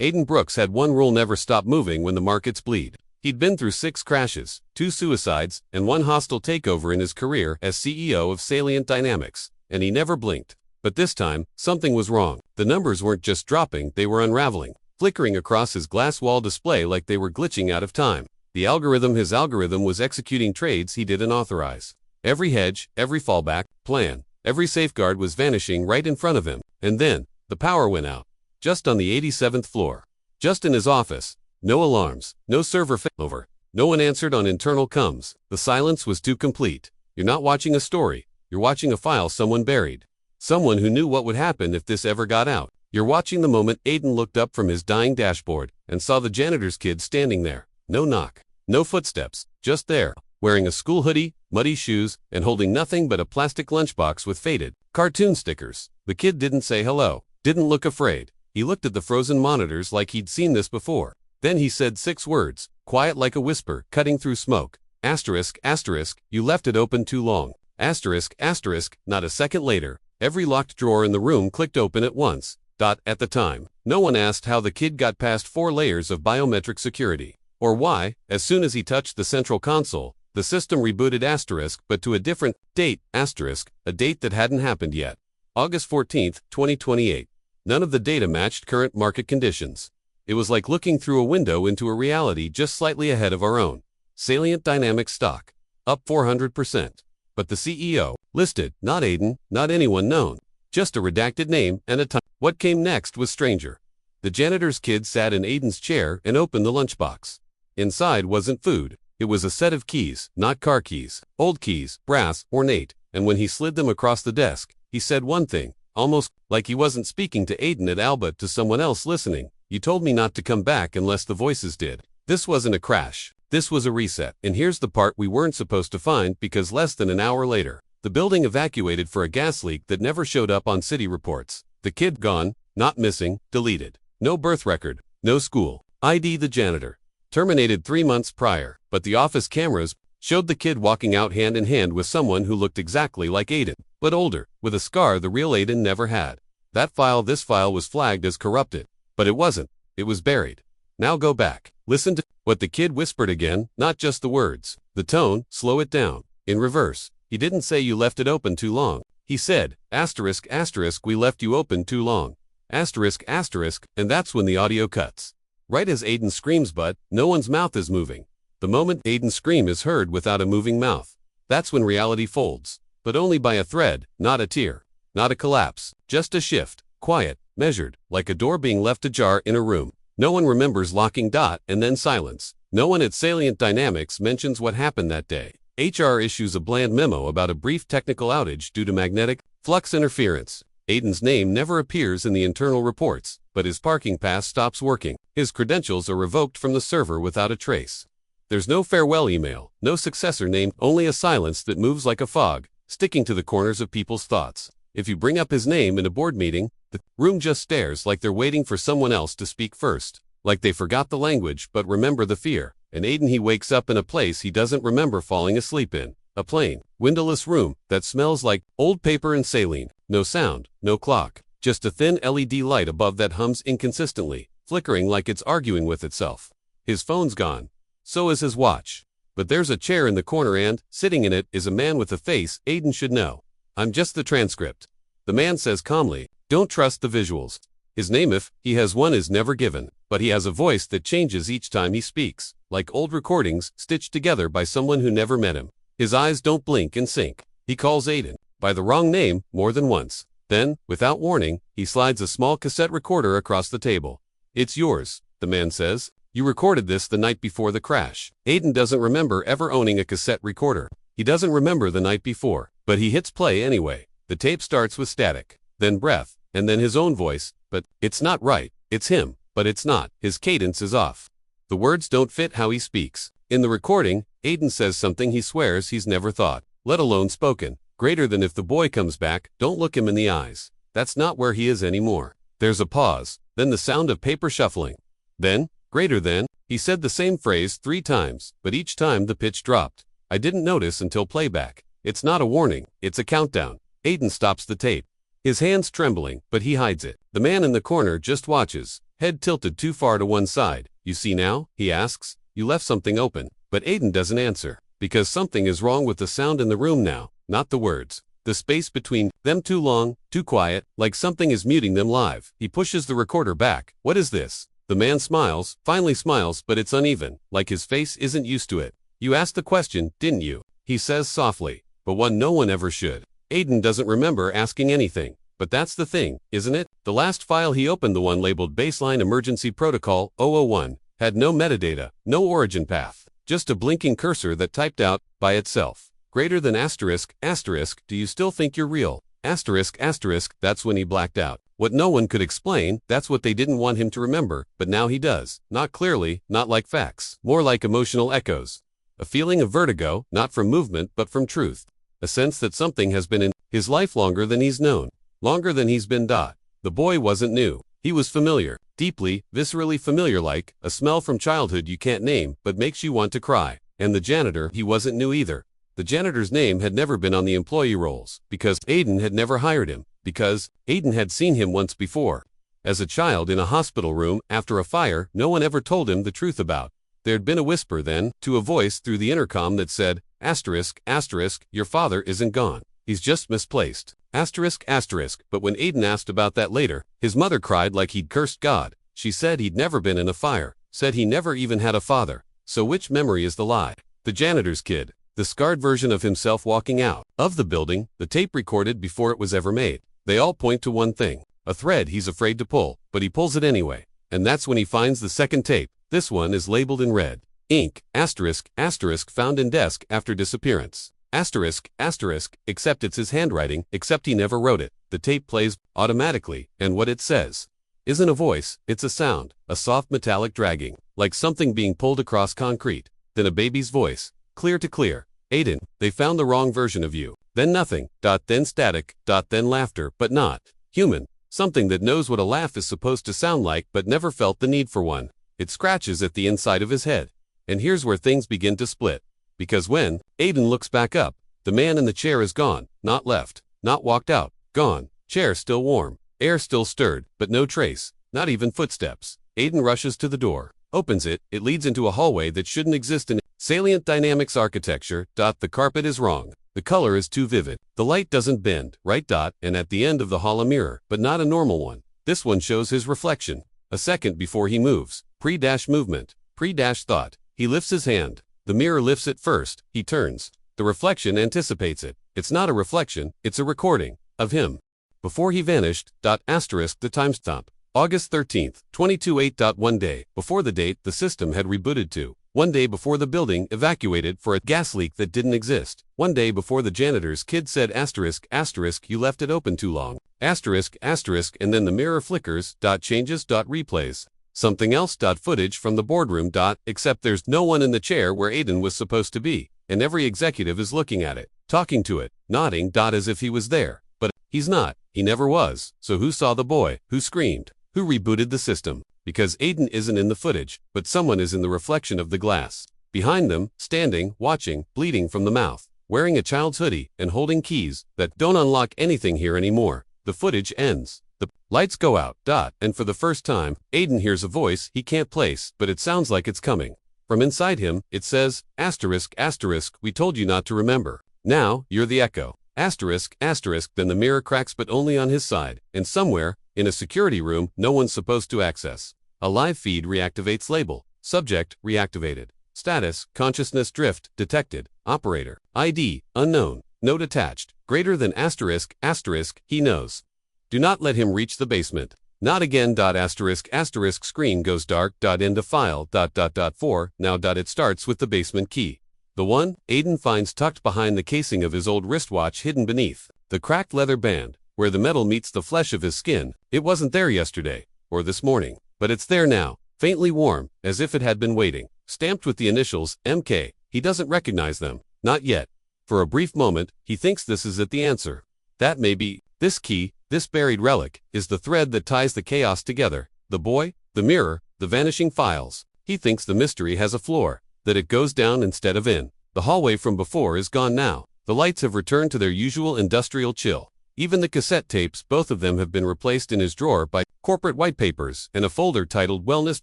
Aiden Brooks had one rule: never stop moving when the markets bleed. He'd been through 6 crashes, 2 suicides, and 1 hostile takeover in his career as CEO of Salient Dynamics, and he never blinked. But this time, something was wrong. The numbers weren't just dropping, they were unraveling, flickering across his glass wall display like they were glitching out of time. His algorithm was executing trades he didn't authorize. Every hedge, every fallback plan, every safeguard was vanishing right in front of him. And then, the power went out. Just on the 87th floor. Just in his office. No alarms, no server failover. No one answered on internal comms. The silence was too complete. You're not watching a story. You're watching a file someone buried. Someone who knew what would happen if this ever got out. You're watching the moment Aiden looked up from his dying dashboard and saw the janitor's kid standing there. No knock. No footsteps. Just there. Wearing a school hoodie, muddy shoes, and holding nothing but a plastic lunchbox with faded cartoon stickers. The kid didn't say hello. Didn't look afraid. He looked at the frozen monitors like he'd seen this before. Then he said 6 words, quiet like a whisper, cutting through smoke. Asterisk, asterisk, you left it open too long. Asterisk, asterisk, not a second later, every locked drawer in the room clicked open at once. At the time, no one asked how the kid got past 4 layers of biometric security. Or why, as soon as he touched the central console, the system rebooted asterisk but to a different date, asterisk, a date that hadn't happened yet. August 14, 2028. None of the data matched current market conditions. It was like looking through a window into a reality just slightly ahead of our own. Salient Dynamics stock. Up 400%. But the CEO, listed, not Aiden, not anyone known. Just a redacted name and a time. What came next was stranger. The janitor's kid sat in Aiden's chair and opened the lunchbox. Inside wasn't food. It was a set of keys, not car keys. Old keys, brass, ornate. And when he slid them across the desk, he said one thing, almost like he wasn't speaking to Aiden at all but to someone else listening. You told me not to come back unless the voices did. This wasn't a crash. This was a reset. And here's the part we weren't supposed to find, because less than an hour later, the building evacuated for a gas leak that never showed up on city reports. The kid gone, not missing, deleted. No birth record, no school ID. The janitor terminated 3 months prior, but the office cameras showed the kid walking out hand in hand with someone who looked exactly like Aiden, but older, with a scar the real Aiden never had. This file was flagged as corrupted, but it wasn't. It was buried. Now go back. Listen to what the kid whispered again, not just the words. The tone, slow it down. In reverse. He didn't say you left it open too long. He said, asterisk, asterisk, we left you open too long. Asterisk, asterisk, and that's when the audio cuts. Right as Aiden screams, but no one's mouth is moving. The moment Aiden's scream is heard without a moving mouth, that's when reality folds. But only by a thread, not a tear. Not a collapse. Just a shift. Quiet, measured, like a door being left ajar in a room. No one remembers locking. And then silence. No one at Salient Dynamics mentions what happened that day. HR issues a bland memo about a brief technical outage due to magnetic flux interference. Aiden's name never appears in the internal reports, but his parking pass stops working. His credentials are revoked from the server without a trace. There's no farewell email, no successor name, only a silence that moves like a fog, sticking to the corners of people's thoughts. If you bring up his name in a board meeting, the room just stares like they're waiting for someone else to speak first. Like they forgot the language but remember the fear. And Aiden, he wakes up in a place he doesn't remember falling asleep in. A plain, windowless room that smells like old paper and saline. No sound, no clock. Just a thin LED light above that hums inconsistently, flickering like it's arguing with itself. His phone's gone. So is his watch. But there's a chair in the corner and, sitting in it, is a man with a face Aiden should know. I'm just the transcript. The man says calmly, don't trust the visuals. His name, if he has one, is never given, but he has a voice that changes each time he speaks, like old recordings stitched together by someone who never met him. His eyes don't blink and sync. He calls Aiden by the wrong name more than once. Then, without warning, he slides a small cassette recorder across the table. It's yours, the man says. You recorded this the night before the crash. Aiden doesn't remember ever owning a cassette recorder. He doesn't remember the night before, but he hits play anyway. The tape starts with static, then breath, and then his own voice. But it's not right. It's him, but it's not. His cadence is off. The words don't fit how he speaks. In the recording, Aiden says something he swears he's never thought, let alone spoken. Greater than, if the boy comes back, don't look him in the eyes. That's not where he is anymore. There's a pause, then the sound of paper shuffling. Then, greater than, he said the same phrase 3 times, but each time the pitch dropped. I didn't notice until playback. It's not a warning, it's a countdown. Aiden stops the tape. His hands trembling, but he hides it. The man in the corner just watches, head tilted too far to one side. You see now? He asks. You left something open. But Aiden doesn't answer. Because something is wrong with the sound in the room now, not the words. The space between them too long, too quiet, like something is muting them live. He pushes the recorder back. What is this? The man smiles, finally smiles, but it's uneven, like his face isn't used to it. You asked the question, didn't you? He says softly, but one no one ever should. Aiden doesn't remember asking anything. But that's the thing, isn't it? The last file he opened, the one labeled Baseline Emergency Protocol 001, had no metadata, no origin path, just a blinking cursor that typed out, by itself, greater than asterisk, asterisk, do you still think you're real? Asterisk, asterisk, that's when he blacked out. What no one could explain, that's what they didn't want him to remember, but now he does. Not clearly, not like facts, more like emotional echoes. A feeling of vertigo, not from movement but from truth. A sense that something has been in his life longer than he's known. Longer than he's been. The boy wasn't new. He was familiar. Deeply, viscerally familiar, like a smell from childhood you can't name but makes you want to cry. And the janitor, he wasn't new either. The janitor's name had never been on the employee rolls, because Aiden had never hired him, because Aiden had seen him once before. As a child in a hospital room, after a fire no one ever told him the truth about. There'd been a whisper then, to a voice through the intercom that said, asterisk, asterisk, your father isn't gone. He's just misplaced. Asterisk, asterisk, but when Aiden asked about that later, his mother cried like he'd cursed God. She said he'd never been in a fire, said he never even had a father. So which memory is the lie? The janitor's kid. The scarred version of himself walking out of the building, the tape recorded before it was ever made. They all point to one thing, a thread he's afraid to pull, but he pulls it anyway. And that's when he finds the second tape. This one is labeled in red ink, asterisk, asterisk, found in desk after disappearance. Asterisk, asterisk, except it's his handwriting, except he never wrote it. The tape plays automatically, and what it says isn't a voice, it's a sound, a soft metallic dragging, like something being pulled across concrete. Then a baby's voice, clear to clear. Aiden, they found the wrong version of you. Then nothing, then static, then laughter, but not human. Something that knows what a laugh is supposed to sound like but never felt the need for one. It scratches at the inside of his head. And here's where things begin to split. Because when Aiden looks back up, the man in the chair is gone, not left, not walked out, gone. Chair still warm, air still stirred, but no trace, not even footsteps. Aiden rushes to the door, opens it, it leads into a hallway that shouldn't exist in salient dynamics architecture. The carpet is wrong. The color is too vivid. The light doesn't bend, right? And at the end of the hall a mirror, but not a normal one. This one shows his reflection. A second before he moves. Pre-movement. Pre-thought. He lifts his hand. The mirror lifts it first. He turns. The reflection anticipates it. It's not a reflection, it's a recording of him. Before he vanished. Asterisk the timestamp. August 13th, 22/8. One day before the date the system had rebooted to. One day before the building evacuated for a gas leak that didn't exist. One day before the janitor's kid said asterisk, asterisk, you left it open too long. Asterisk, asterisk, and then the mirror flickers. Changes. Replays. Something else. Footage from the boardroom. Except there's no one in the chair where Aiden was supposed to be, and every executive is looking at it, talking to it, nodding. As if he was there. But he's not. He never was. So who saw the boy? Who screamed? Who rebooted the system? Because Aiden isn't in the footage, but someone is in the reflection of the glass. Behind them, standing, watching, bleeding from the mouth, wearing a child's hoodie, and holding keys that don't unlock anything here anymore. The footage ends. The lights go out. And for the first time, Aiden hears a voice he can't place, but it sounds like it's coming. From inside him, it says, asterisk, asterisk, we told you not to remember. Now, you're the echo. Asterisk, asterisk, then the mirror cracks but only on his side, and somewhere, in a security room no one's supposed to access. A live feed reactivates label. Subject, reactivated. Status, consciousness drift, detected. Operator, ID, unknown. Note attached. Greater than asterisk, asterisk, he knows. Do not let him reach the basement. Not again. Asterisk, asterisk, screen goes dark. End of file. 4. Now. It starts with the basement key. The one Aiden finds tucked behind the casing of his old wristwatch, hidden beneath the cracked leather band, where the metal meets the flesh of his skin. It wasn't there yesterday, or this morning, but it's there now, faintly warm, as if it had been waiting, stamped with the initials, MK. He doesn't recognize them, not yet. For a brief moment, he thinks this is it, the answer. That may be. This key, this buried relic, is the thread that ties the chaos together. The boy, the mirror, the vanishing files. He thinks the mystery has a floor, that it goes down instead of in. The hallway from before is gone now. The lights have returned to their usual industrial chill. Even the cassette tapes, both of them have been replaced in his drawer by corporate white papers and a folder titled Wellness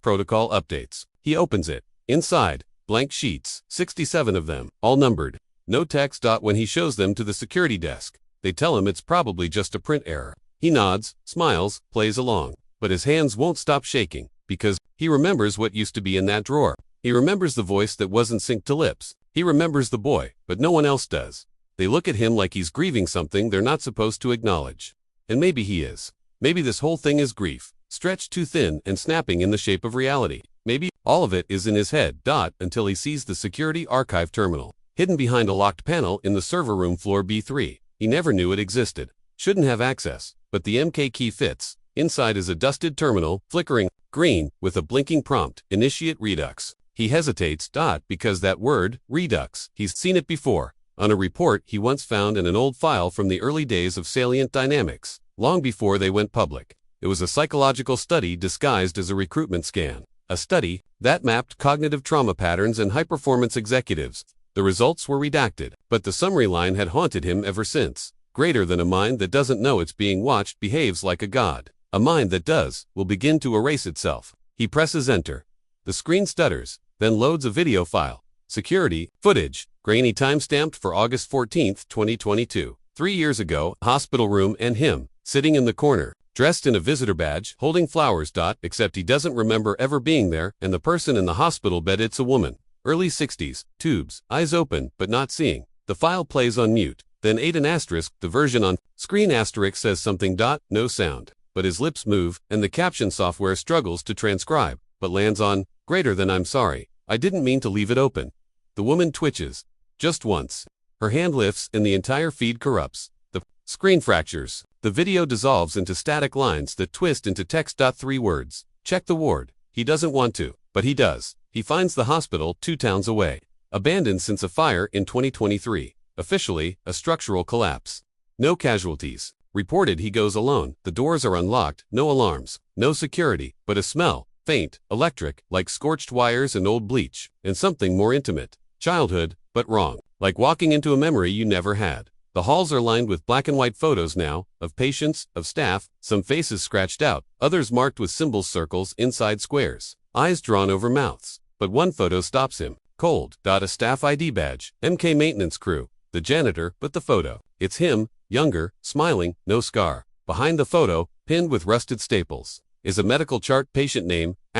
Protocol Updates. He opens it. Inside, blank sheets, 67 of them, all numbered. No text. When he shows them to the security desk, they tell him it's probably just a print error. He nods, smiles, plays along. But his hands won't stop shaking, because he remembers what used to be in that drawer. He remembers the voice that wasn't synced to lips. He remembers the boy, but no one else does. They look at him like he's grieving something they're not supposed to acknowledge. And maybe he is. Maybe this whole thing is grief, stretched too thin and snapping in the shape of reality. Maybe all of it is in his head. Until he sees the security archive terminal, hidden behind a locked panel in the server room floor B3. He never knew it existed. Shouldn't have access, but the MK key fits. Inside is a dusted terminal, flickering green, with a blinking prompt, Initiate Redux. He hesitates. Because that word, redux, he's seen it before. On a report he once found in an old file from the early days of Salient Dynamics, long before they went public. It was a psychological study disguised as a recruitment scan. A study that mapped cognitive trauma patterns in high-performance executives. The results were redacted, but the summary line had haunted him ever since. Greater than a mind that doesn't know it's being watched behaves like a god. A mind that does will begin to erase itself. He presses enter. The screen stutters, then loads a video file. Security, footage, grainy timestamped for August 14, 2022. 3 years ago, hospital room and him, sitting in the corner, dressed in a visitor badge, holding flowers. Except he doesn't remember ever being there, and the person in the hospital bed, it's a woman. Early 60s, tubes, eyes open, but not seeing. The file plays on mute. Then **, the version on screen * says something. No sound. But his lips move, and the caption software struggles to transcribe, but lands on, greater than I'm sorry. I didn't mean to leave it open. The woman twitches. Just once. Her hand lifts and the entire feed corrupts. The screen fractures. The video dissolves into static lines that twist into text. 3 words. Check the ward. He doesn't want to, but he does. He finds the hospital 2 towns away. Abandoned since a fire in 2023. Officially, a structural collapse. No casualties. Reported he goes alone. The doors are unlocked, no alarms, no security, but a smell, faint, electric, like scorched wires and old bleach, and something more intimate. Childhood, but wrong. Like walking into a memory you never had. The halls are lined with black and white photos now, of patients, of staff, some faces scratched out, others marked with symbols, circles inside squares, eyes drawn over mouths. But one photo stops him. Cold. A staff ID badge, MK maintenance crew, the janitor, but the photo. It's him, younger, smiling, no scar. Behind the photo, pinned with rusted staples, is a medical chart, patient name, **,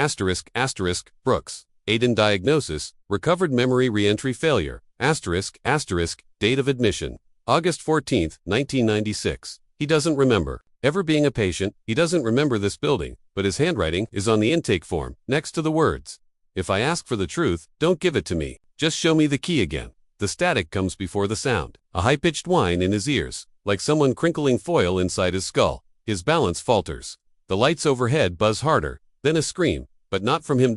Brooks. Aiden diagnosis, recovered memory reentry failure, **, date of admission, August 14, 1996. He doesn't remember ever being a patient. He doesn't remember this building, but his handwriting is on the intake form, next to the words. If I ask for the truth, don't give it to me. Just show me the key again. The static comes before the sound. A high-pitched whine in his ears, like someone crinkling foil inside his skull. His balance falters. The lights overhead buzz harder, then a scream, but not from him.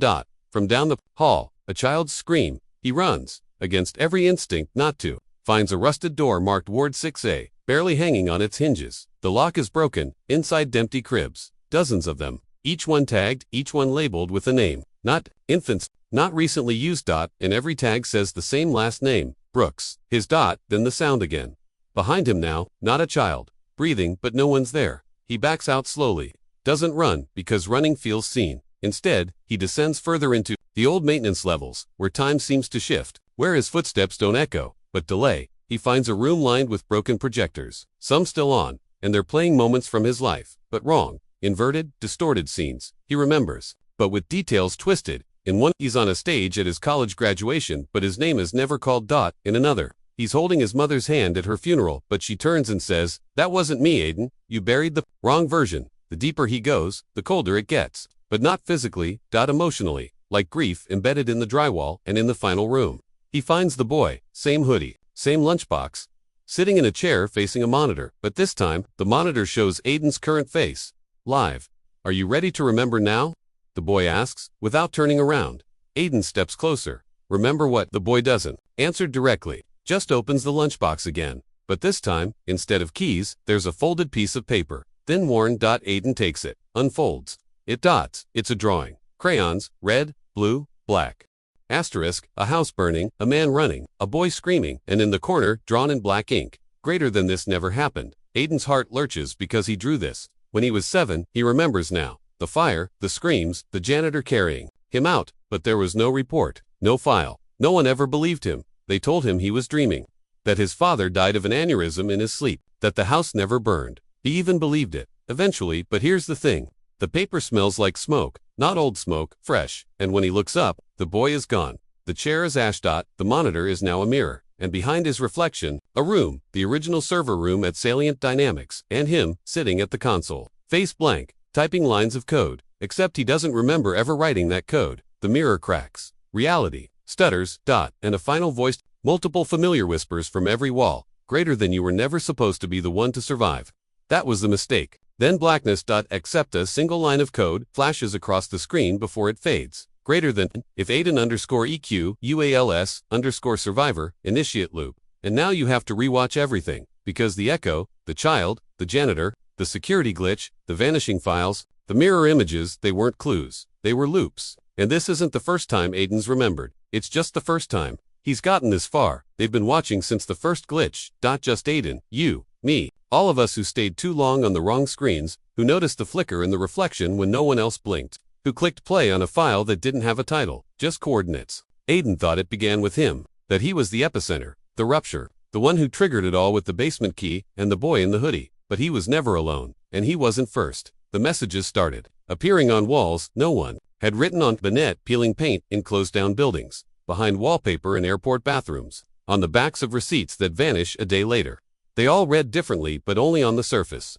From down the hall, a child's scream. He runs, against every instinct not to. Finds a rusted door marked Ward 6A, barely hanging on its hinges. The lock is broken, inside empty cribs. Dozens of them, each one tagged, each one labeled with a name. Not infants, not recently used. And every tag says the same last name, Brooks. His then the sound again. Behind him now, not a child, breathing, but no one's there. He backs out slowly. Doesn't run, because running feels seen. Instead, he descends further into the old maintenance levels, where time seems to shift, where his footsteps don't echo, but delay. He finds a room lined with broken projectors, some still on, and they're playing moments from his life, but wrong, inverted, distorted scenes. He remembers, but with details twisted. In one, he's on a stage at his college graduation, but his name is never called. In another, he's holding his mother's hand at her funeral, but she turns and says, "That wasn't me, Aiden. You buried the wrong version." The deeper he goes, the colder it gets, but not physically, emotionally, like grief embedded in the drywall. And in the final room, he finds the boy, same hoodie, same lunchbox, sitting in a chair facing a monitor, but this time, the monitor shows Aiden's current face, live. "Are you ready to remember now?" the boy asks, without turning around. Aiden steps closer. "Remember what?" The boy doesn't answer directly, just opens the lunchbox again. But this time, instead of keys, there's a folded piece of paper, thin worn. Aiden takes it, unfolds. It's a drawing. Crayons, red, blue, black. A house burning, a man running, a boy screaming, and in the corner, drawn in black ink, "Greater than this never happened." Aiden's heart lurches because he drew this. When he was 7, he remembers now. The fire, the screams, the janitor carrying him out, but there was no report, no file. No one ever believed him. They told him he was dreaming. That his father died of an aneurysm in his sleep. That the house never burned. He even believed it. Eventually, but here's the thing. The paper smells like smoke, not old smoke, fresh, and when he looks up, the boy is gone. The chair is ashdot, the monitor is now a mirror, and behind his reflection, a room, the original server room at Salient Dynamics, and him, sitting at the console, face blank, typing lines of code, except he doesn't remember ever writing that code. The mirror cracks. Reality, stutters, and a final voice, multiple familiar whispers from every wall, greater than you were never supposed to be the one to survive. That was the mistake. Then blackness. Except a single line of code flashes across the screen before it fades. Greater than, if Aiden_EQ, UALS_survivor, initiate loop. And now you have to rewatch everything, because the echo, the child, the janitor, the security glitch, the vanishing files, the mirror images, they weren't clues. They were loops. And this isn't the first time Aiden's remembered. It's just the first time. He's gotten this far. They've been watching since the first glitch. Just Aiden, you, me, all of us who stayed too long on the wrong screens, who noticed the flicker in the reflection when no one else blinked, who clicked play on a file that didn't have a title, just coordinates. Aiden thought it began with him, that he was the epicenter, the rupture, the one who triggered it all with the basement key and the boy in the hoodie. But he was never alone, and he wasn't first. The messages started appearing on walls no one had written on the net, peeling paint in closed-down buildings, behind wallpaper in airport bathrooms, on the backs of receipts that vanish a day later. They all read differently, but only on the surface.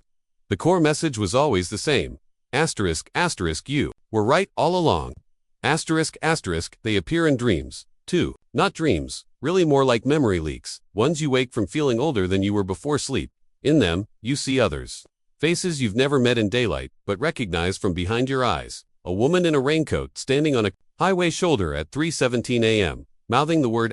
The core message was always the same. ***, you were right all along. ***, they appear in dreams, too. Not dreams, really more like memory leaks, ones you wake from feeling older than you were before sleep. In them, you see others. Faces you've never met in daylight, but recognize from behind your eyes. A woman in a raincoat standing on a highway shoulder at 3:17 a.m., mouthing the word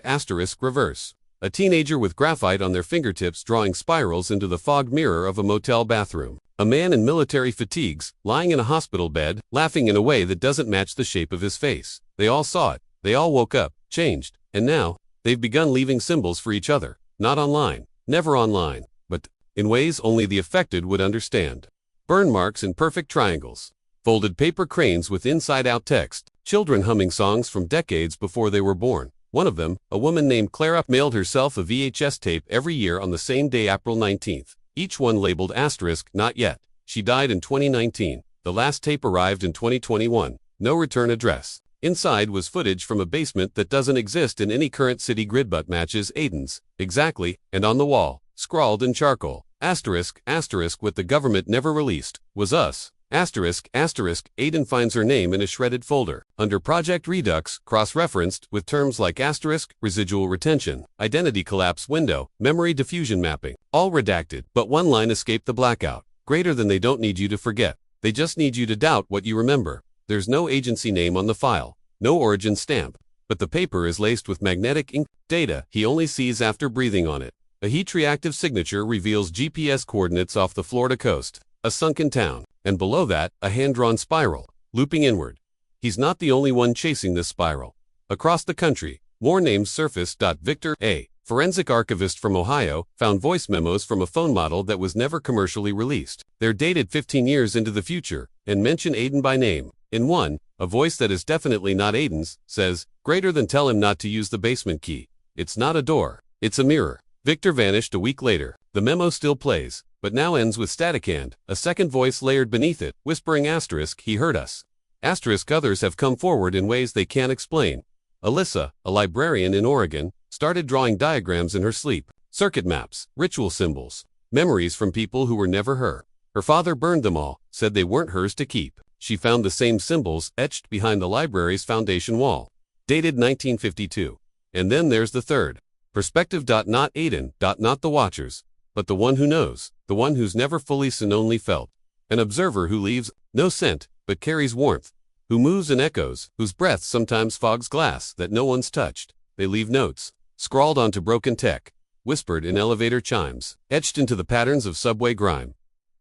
*reverse. A teenager with graphite on their fingertips drawing spirals into the fogged mirror of a motel bathroom. A man in military fatigues, lying in a hospital bed, laughing in a way that doesn't match the shape of his face. They all saw it. They all woke up, changed, and now, they've begun leaving symbols for each other. Not online, never online, but in ways only the affected would understand. Burn marks in perfect triangles. Folded paper cranes with inside-out text. Children humming songs from decades before they were born. One of them, a woman named Clara, mailed herself a VHS tape every year on the same day, April 19th. Each one labeled * not yet. She died in 2019. The last tape arrived in 2021. No return address. Inside was footage from a basement that doesn't exist in any current city grid but matches Aiden's. Exactly, and on the wall, scrawled in charcoal, ***, what the government never released, was us. ***, Aiden finds her name in a shredded folder, under Project Redux, cross-referenced with terms like ***, residual retention, identity collapse window, memory diffusion mapping, all redacted, but one line escaped the blackout. Greater than, they don't need you to forget. They just need you to doubt what you remember. There's no agency name on the file, no origin stamp, but the paper is laced with magnetic ink, data he only sees after breathing on it. A heat-reactive signature reveals GPS coordinates off the Florida coast, a sunken town, and below that, a hand-drawn spiral, looping inward. He's not the only one chasing this spiral. Across the country, more names surface. Victor, a forensic archivist from Ohio, found voice memos from a phone model that was never commercially released. They're dated 15 years into the future, and mention Aiden by name. In one, a voice that is definitely not Aiden's, says, "Greater than, tell him not to use the basement key. It's not a door, it's a mirror." Victor vanished a week later. The memo still plays, but now ends with static and a second voice layered beneath it, whispering *, he heard us. *, others have come forward in ways they can't explain. Alyssa, a librarian in Oregon, started drawing diagrams in her sleep, circuit maps, ritual symbols, memories from people who were never her. Her father burned them all, said they weren't hers to keep. She found the same symbols etched behind the library's foundation wall. Dated 1952. And then there's the third. Perspective. Not Aiden. Not the watchers, but the one who knows, the one who's never fully seen, only felt. An observer who leaves no scent, but carries warmth, who moves and echoes, whose breath sometimes fogs glass that no one's touched. They leave notes, scrawled onto broken tech, whispered in elevator chimes, etched into the patterns of subway grime.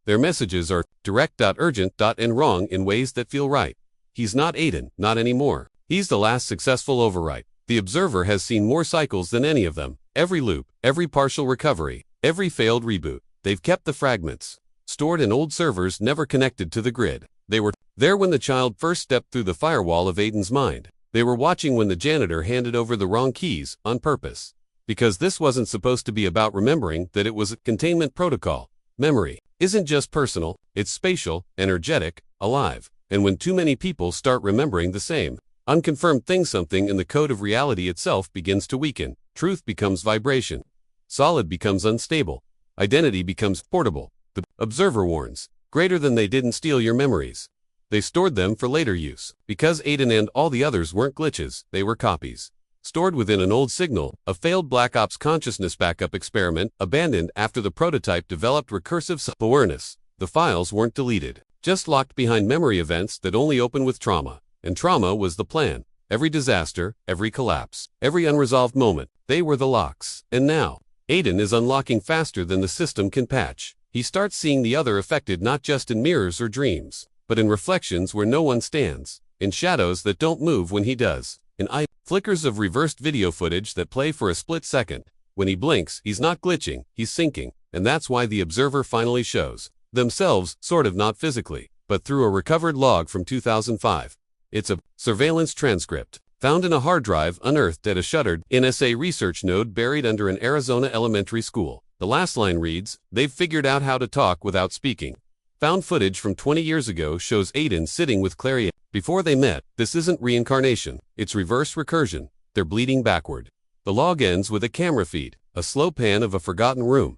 Their messages are direct. Urgent. And wrong in ways that feel right. He's not Aiden, not anymore. He's the last successful overwrite. The observer has seen more cycles than any of them. Every loop, every partial recovery, every failed reboot. They've kept the fragments, stored in old servers never connected to the grid. They were there when the child first stepped through the firewall of Aiden's mind. They were watching when the janitor handed over the wrong keys, on purpose. Because this wasn't supposed to be about remembering, that it was a containment protocol. Memory isn't just personal, it's spatial, energetic, alive. And when too many people start remembering the same unconfirmed thing, something in the code of reality itself begins to weaken. Truth becomes vibration. Solid becomes unstable. Identity becomes portable. The observer warns, greater than they didn't steal your memories. They stored them for later use. Because Aiden and all the others weren't glitches, they were copies. Stored within an old signal, a failed Black Ops consciousness backup experiment, abandoned after the prototype developed recursive self-awareness. The files weren't deleted, just locked behind memory events that only open with trauma. And trauma was the plan. Every disaster, every collapse, every unresolved moment, they were the locks. And now, Aiden is unlocking faster than the system can patch. He starts seeing the other affected not just in mirrors or dreams, but in reflections where no one stands, in shadows that don't move when he does, in flickers of reversed video footage that play for a split second. When he blinks, he's not glitching, he's syncing, and that's why the observer finally shows themselves, sort of, not physically, but through a recovered log from 2005. It's a surveillance transcript, found in a hard drive unearthed at a shuttered NSA research node buried under an Arizona elementary school. The last line reads, "They've figured out how to talk without speaking." Found footage from 20 years ago shows Aiden sitting with Clary. Before they met, this isn't reincarnation, it's reverse recursion. They're bleeding backward. The log ends with a camera feed, a slow pan of a forgotten room.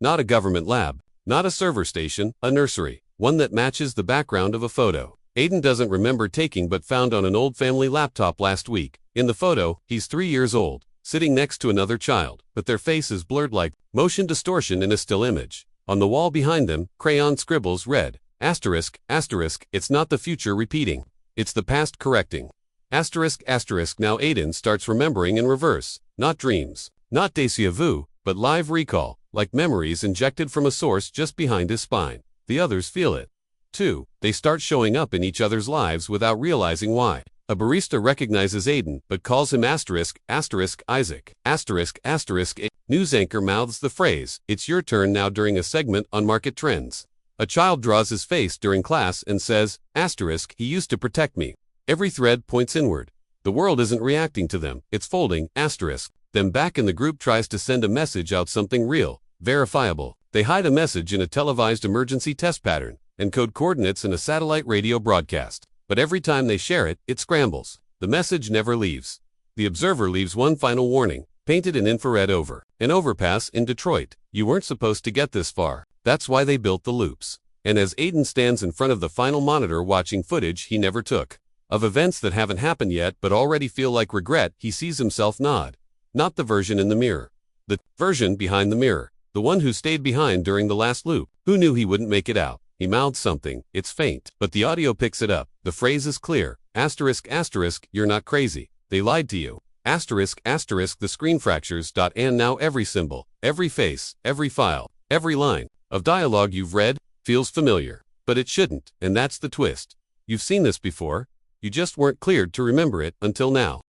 Not a government lab, not a server station, a nursery, one that matches the background of a photo Aiden doesn't remember taking but found on an old family laptop last week. In the photo, he's 3 years old, sitting next to another child, but their face is blurred like motion distortion in a still image. On the wall behind them, crayon scribbles read, asterisk, asterisk, it's not the future repeating, it's the past correcting. Asterisk, asterisk. Now Aiden starts remembering in reverse, not dreams, not déjà vu, but live recall, like memories injected from a source just behind his spine. The others feel it, too. They start showing up in each other's lives without realizing why. A barista recognizes Aiden, but calls him asterisk, asterisk, Isaac, asterisk, asterisk. News anchor mouths the phrase, "It's your turn now," during a segment on market trends. A child draws his face during class and says, asterisk, "He used to protect me." Every thread points inward. The world isn't reacting to them, it's folding, asterisk. Then back in the group tries to send a message out, something real, verifiable. They hide a message in a televised emergency test pattern, and code coordinates in a satellite radio broadcast. But every time they share it, it scrambles. The message never leaves. The observer leaves one final warning, painted in infrared over an overpass in Detroit. You weren't supposed to get this far. That's why they built the loops. And as Aiden stands in front of the final monitor watching footage he never took, of events that haven't happened yet but already feel like regret, he sees himself nod. Not the version in the mirror. The version behind the mirror. The one who stayed behind during the last loop. Who knew he wouldn't make it out. He mouths something. It's faint, but the audio picks it up. The phrase is clear. Asterisk, asterisk, you're not crazy. They lied to you. Asterisk, asterisk, the screen fractures. And now every symbol, every face, every file, every line of dialogue you've read feels familiar. But it shouldn't, and that's the twist. You've seen this before. You just weren't cleared to remember it until now.